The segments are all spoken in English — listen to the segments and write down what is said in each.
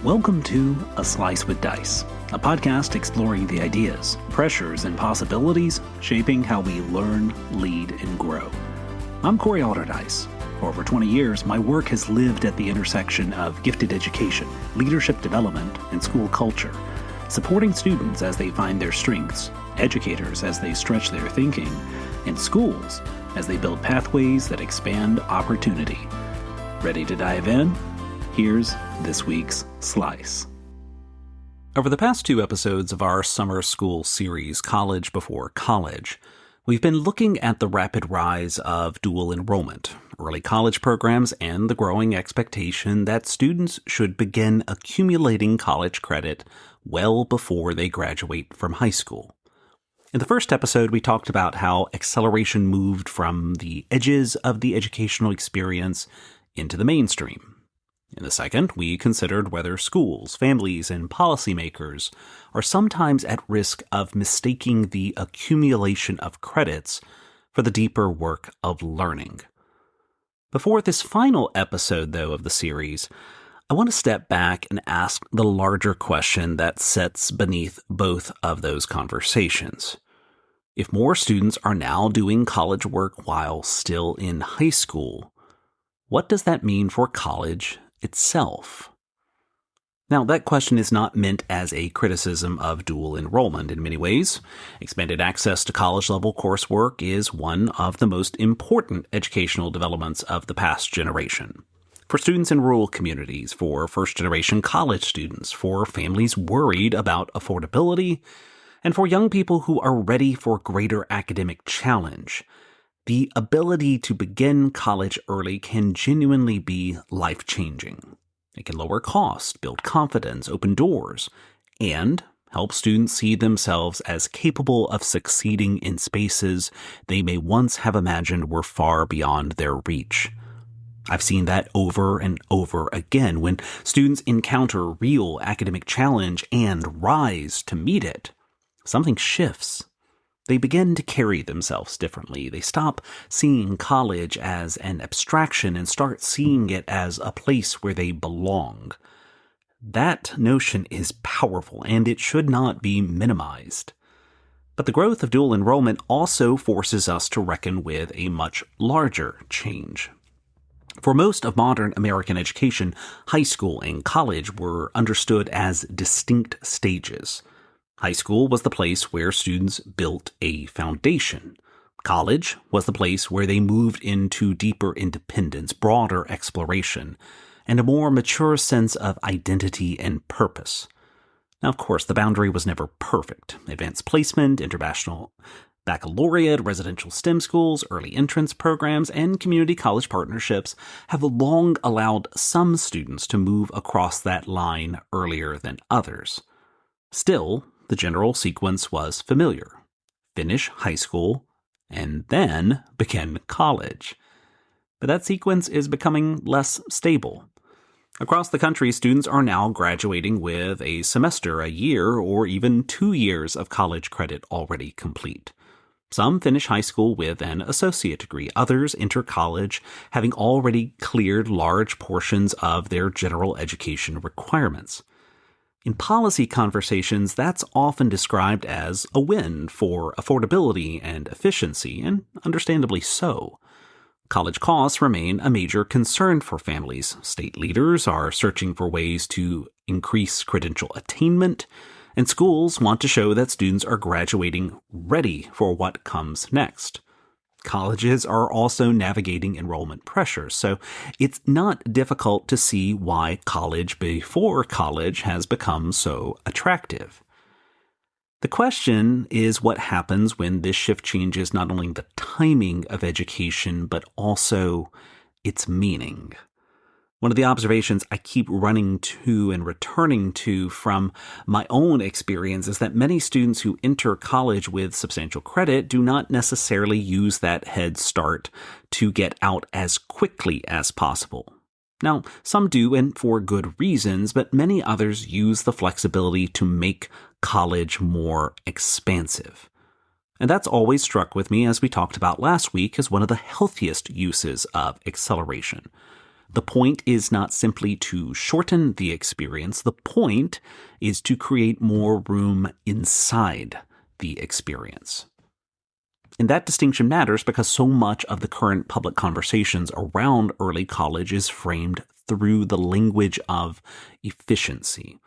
Welcome to A Slice with Dice, a podcast exploring the ideas, pressures, and possibilities shaping how we learn, lead, and grow. I'm Alderdice. For over 20 years, my work has lived at the intersection of gifted education, leadership development, and school culture, supporting students as they find their strengths, educators as they stretch their thinking, and schools as they build pathways that expand opportunity. Ready to dive in? Here's this week's Slice. Over the past 2 episodes of our summer school series, College Before College, we've been looking at the rapid rise of dual enrollment, early college programs, and the growing expectation that students should begin accumulating college credit well before they graduate from high school. In the first episode, we talked about how acceleration moved from the edges of the educational experience into the mainstream. In the second, we considered whether schools, families, and policymakers are sometimes at risk of mistaking the accumulation of credits for the deeper work of learning. Before this final episode, though, of the series, I want to step back and ask the larger question that sits beneath both of those conversations. If more students are now doing college work while still in high school, what does that mean for college itself? Now, that question is not meant as a criticism of dual enrollment in many ways. Expanded access to college-level coursework is one of the most important educational developments of the past generation. For students in rural communities, for first-generation college students, for families worried about affordability, and for young people who are ready for greater academic challenge, the ability to begin college early can genuinely be life-changing. It can lower costs, build confidence, open doors, and help students see themselves as capable of succeeding in spaces they may once have imagined were far beyond their reach. I've seen that over and over again when students encounter real academic challenge and rise to meet it. Something shifts. They begin to carry themselves differently. They stop seeing college as an abstraction and start seeing it as a place where they belong. That notion is powerful, and it should not be minimized. But the growth of dual enrollment also forces us to reckon with a much larger change. For most of modern American education, high school and college were understood as distinct stages. High school was the place where students built a foundation. College was the place where they moved into deeper independence, broader exploration, and a more mature sense of identity and purpose. Now, of course, the boundary was never perfect. Advanced placement, international baccalaureate, residential STEM schools, early entrance programs, and community college partnerships have long allowed some students to move across that line earlier than others. Still, the general sequence was familiar. Finish high school, and then begin college. But that sequence is becoming less stable. Across the country, students are now graduating with a semester, a year, or even 2 years of college credit already complete. Some finish high school with an associate degree. Others enter college having already cleared large portions of their general education requirements. In policy conversations, that's often described as a win for affordability and efficiency, and understandably so. College costs remain a major concern for families. State leaders are searching for ways to increase credential attainment, and schools want to show that students are graduating ready for what comes next. Colleges are also navigating enrollment pressures, so it's not difficult to see why college before college has become so attractive. The question is what happens when this shift changes not only the timing of education, but also its meaning. One of the observations I keep running to and returning to from my own experience is that many students who enter college with substantial credit do not necessarily use that head start to get out as quickly as possible. Now, some do, and for good reasons, but many others use the flexibility to make college more expansive. And that's always struck with me, as we talked about last week, as one of the healthiest uses of acceleration. The point is not simply to shorten the experience. The point is to create more room inside the experience. And that distinction matters because so much of the current public conversations around early college is framed through the language of efficiency.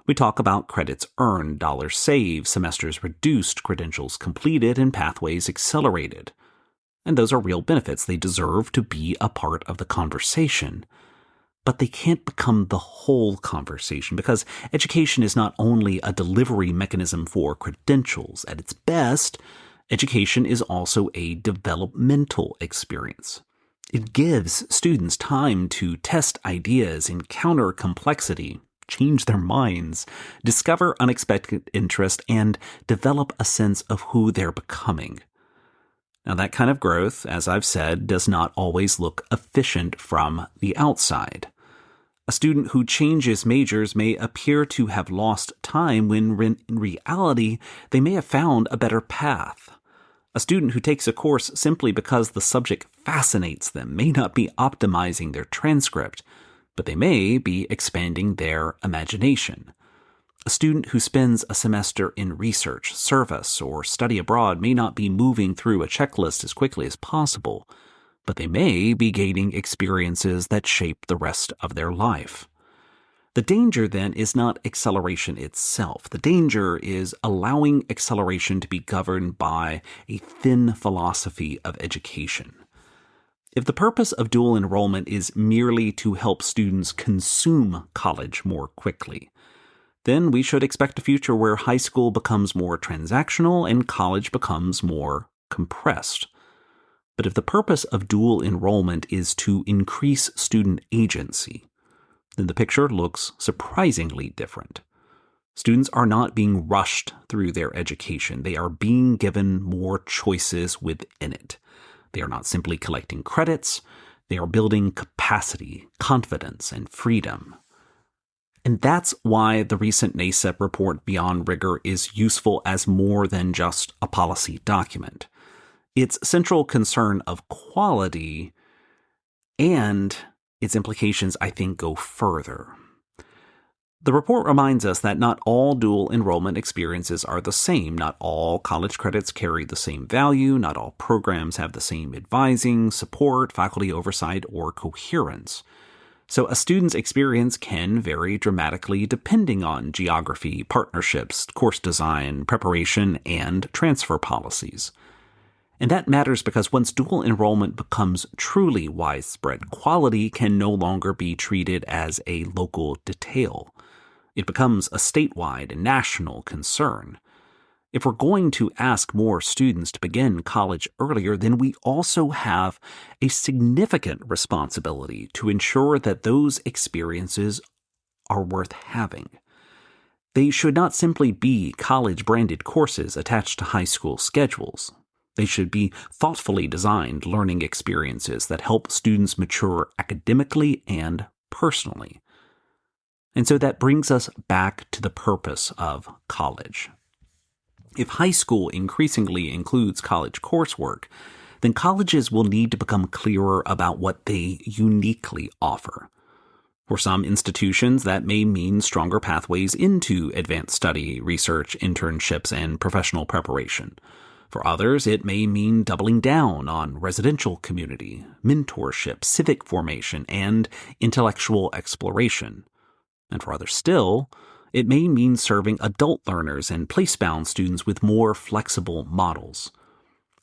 We talk about credits earned, dollars saved, semesters reduced, credentials completed, and pathways accelerated. And those are real benefits. They deserve to be a part of the conversation. But they can't become the whole conversation because education is not only a delivery mechanism for credentials. At its best, education is also a developmental experience. It gives students time to test ideas, encounter complexity, change their minds, discover unexpected interest, and develop a sense of who they're becoming. Now, that kind of growth, as I've said, does not always look efficient from the outside. A student who changes majors may appear to have lost time when in reality they may have found a better path. A student who takes a course simply because the subject fascinates them may not be optimizing their transcript, but they may be expanding their imagination. A student who spends a semester in research, service, or study abroad may not be moving through a checklist as quickly as possible, but they may be gaining experiences that shape the rest of their life. The danger, then, is not acceleration itself. The danger is allowing acceleration to be governed by a thin philosophy of education. If the purpose of dual enrollment is merely to help students consume college more quickly, then we should expect a future where high school becomes more transactional and college becomes more compressed. But if the purpose of dual enrollment is to increase student agency, then the picture looks surprisingly different. Students are not being rushed through their education. They are being given more choices within it. They are not simply collecting credits. They are building capacity, confidence, and freedom. And that's why the recent NACEP report Beyond Rigor is useful as more than just a policy document. Its central concern of quality and its implications, I think, go further. The report reminds us that not all dual enrollment experiences are the same. Not all college credits carry the same value. Not all programs have the same advising, support, faculty oversight, or coherence. So a student's experience can vary dramatically depending on geography, partnerships, course design, preparation, and transfer policies. And that matters because once dual enrollment becomes truly widespread, quality can no longer be treated as a local detail. It becomes a statewide and national concern. If we're going to ask more students to begin college earlier, then we also have a significant responsibility to ensure that those experiences are worth having. They should not simply be college-branded courses attached to high school schedules. They should be thoughtfully designed learning experiences that help students mature academically and personally. And so that brings us back to the purpose of college. If high school increasingly includes college coursework, then colleges will need to become clearer about what they uniquely offer. For some institutions, that may mean stronger pathways into advanced study, research, internships, and professional preparation. For others, it may mean doubling down on residential community, mentorship, civic formation, and intellectual exploration. And for others still, it may mean serving adult learners and place-bound students with more flexible models.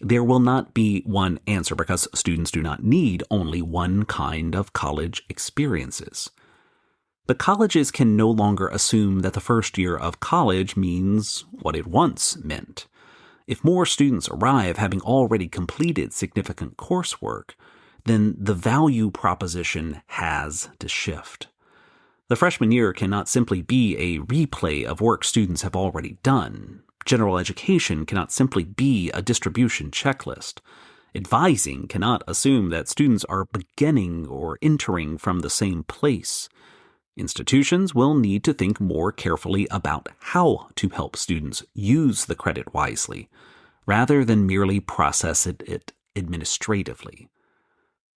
There will not be one answer because students do not need only one kind of college experiences. But colleges can no longer assume that the first year of college means what it once meant. If more students arrive having already completed significant coursework, then the value proposition has to shift. The freshman year cannot simply be a replay of work students have already done. General education cannot simply be a distribution checklist. Advising cannot assume that students are beginning or entering from the same place. Institutions will need to think more carefully about how to help students use the credit wisely, rather than merely process it administratively.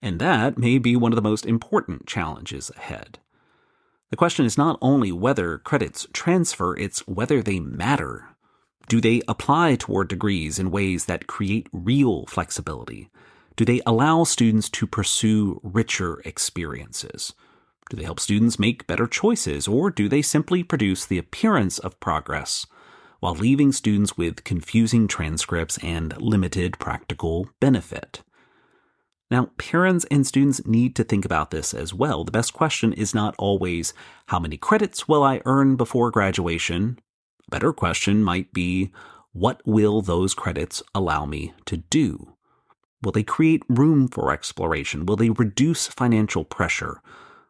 And that may be one of the most important challenges ahead. The question is not only whether credits transfer, it's whether they matter. Do they apply toward degrees in ways that create real flexibility? Do they allow students to pursue richer experiences? Do they help students make better choices, or do they simply produce the appearance of progress while leaving students with confusing transcripts and limited practical benefit? Now, parents and students need to think about this as well. The best question is not always, how many credits will I earn before graduation? A better question might be, what will those credits allow me to do? Will they create room for exploration? Will they reduce financial pressure?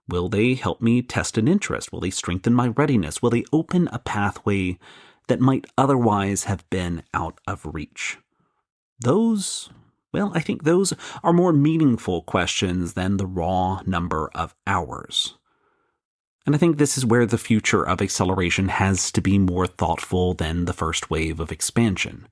Will they help me test an interest? Will they strengthen my readiness? Will they open a pathway that might otherwise have been out of reach? I think those are more meaningful questions than the raw number of hours. And I think this is where the future of acceleration has to be more thoughtful than the first wave of expansion.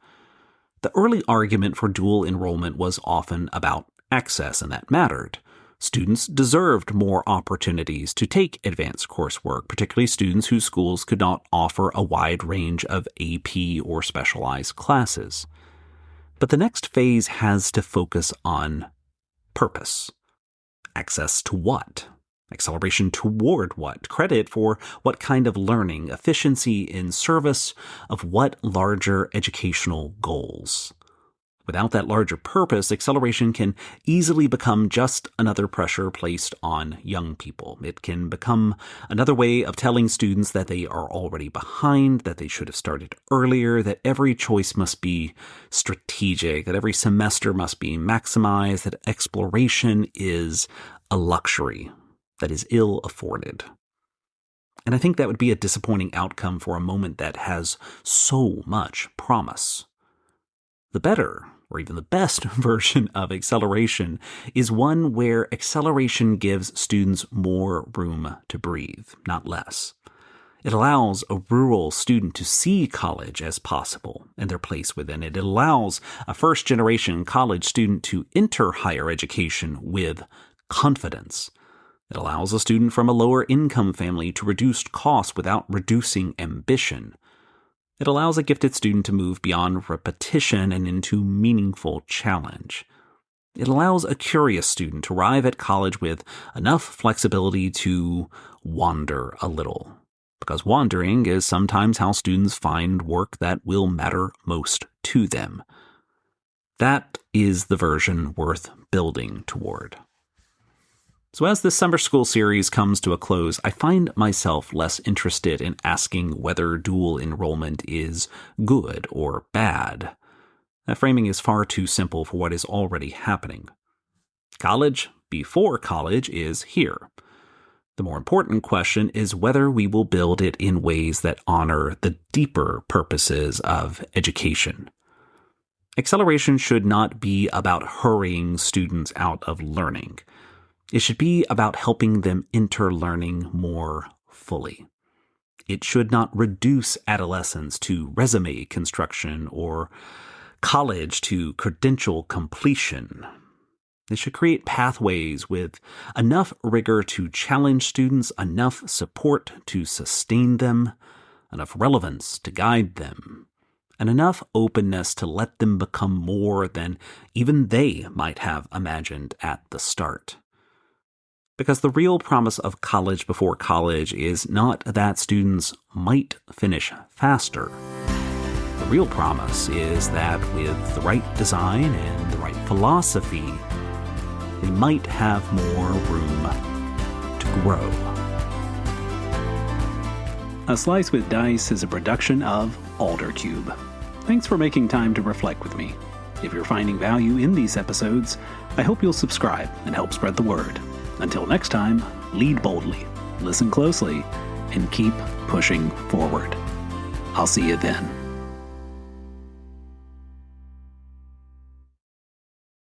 The early argument for dual enrollment was often about access, and that mattered. Students deserved more opportunities to take advanced coursework, particularly students whose schools could not offer a wide range of AP or specialized classes. But the next phase has to focus on purpose. Access to what? Acceleration toward what? Credit for what kind of learning? Efficiency in service of what larger educational goals? Without that larger purpose, acceleration can easily become just another pressure placed on young people. It can become another way of telling students that they are already behind, that they should have started earlier, that every choice must be strategic, that every semester must be maximized, that exploration is a luxury that is ill-afforded. And I think that would be a disappointing outcome for a moment that has so much promise. The better, or even the best version of acceleration is one where acceleration gives students more room to breathe, not less. It allows a rural student to see college as possible and their place within it. It allows a first-generation college student to enter higher education with confidence. It allows a student from a lower-income family to reduce costs without reducing ambition. It allows a gifted student to move beyond repetition and into meaningful challenge. It allows a curious student to arrive at college with enough flexibility to wander a little, because wandering is sometimes how students find work that will matter most to them. That is the version worth building toward. So as this summer school series comes to a close, I find myself less interested in asking whether dual enrollment is good or bad. That framing is far too simple for what is already happening. College before college is here. The more important question is whether we will build it in ways that honor the deeper purposes of education. Acceleration should not be about hurrying students out of learning. It should be about helping them enter learning more fully. It should not reduce adolescence to resume construction or college to credential completion. It should create pathways with enough rigor to challenge students, enough support to sustain them, enough relevance to guide them, and enough openness to let them become more than even they might have imagined at the start. Because the real promise of college before college is not that students might finish faster. The real promise is that with the right design and the right philosophy, they might have more room to grow. A Slice with Dice is a production of Aldercube. Thanks for making time to reflect with me. If you're finding value in these episodes, I hope you'll subscribe and help spread the word. Until next time, lead boldly, listen closely, and keep pushing forward. I'll see you then.